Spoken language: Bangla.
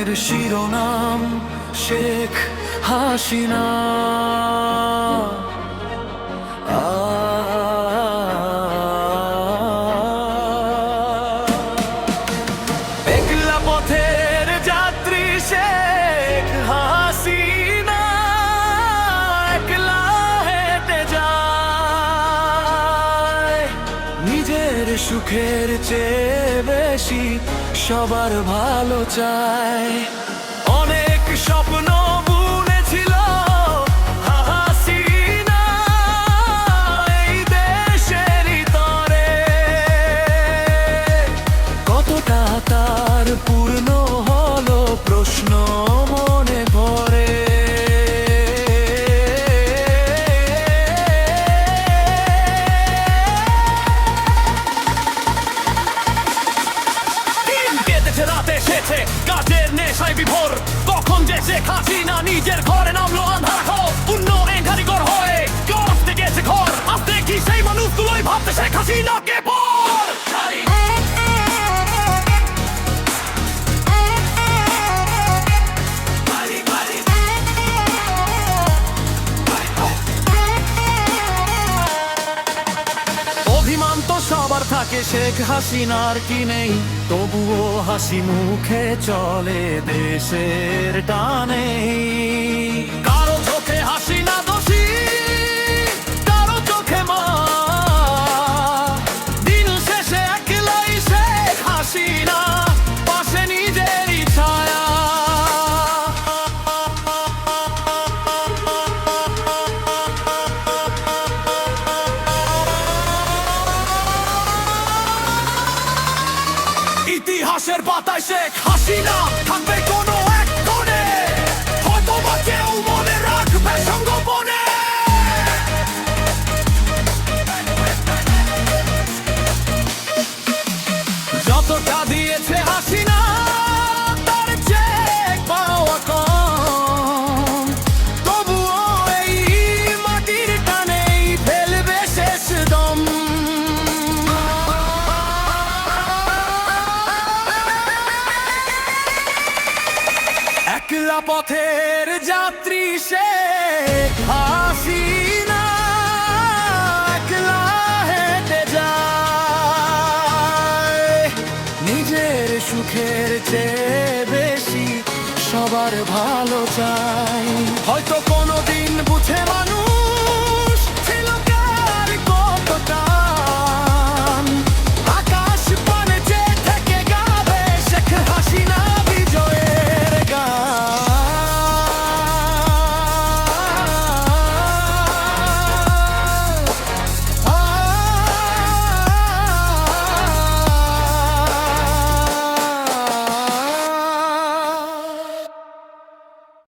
পত্রের শিরোনাম শেখ হাসিনা। একলা পথের যাত্রী শেখ হাসিনা, একলা হেঁটে যায়। নিজের সুখের চেয়ে বেশি সবার ভালো চায়। অনেক স্বপ্ন বুনেছিল হাসিনা এই দেশের তরে, কতটা তার পূর্ণ হলো প্রশ্ন মনে পড়ে। রাতে এসেছে কাজের নেশায় বিভোর, কখন যে শেখ হাসিনা নিজের ঘরে নামলো আন্ধার ঘর। উন্নয়ন কারিগর হয়ে করতে গেছে ঘর, আজ দেখি সেই মানুষগুলোই ভাবতে শেখ হাসিনাকে পর। অভিমান তো সবার থাকে, শেখ হাসিনার কি নেই? তবুও হাসি মুখে চলে দেশের টানে। কারো চোখে হাসিনা দোষী, কারো চোখে মা। দিন শেষে একলাই শেখ হাসিনা, পাশে নিজেরই ছায়া। ইতিহাসের পাতায় শেখ হাসিনা থাকবে কোনো এক কোণে, হয়তো বা কেউ মনে রাখবে সঙ্গোপনে। যতটা দিয়েছে হাসিনা তার চেক পাওয়া কম, তবুও এই মাটির টানেই ফেলবে শেষ দম। একলা পথের যাত্রী শেখ হাসিনা, একলা হেঁটে যায়। নিজের সুখের চেয়ে বেশি সবার ভালো চায়। হয়তো কোনোদিন বুঝে মানুষ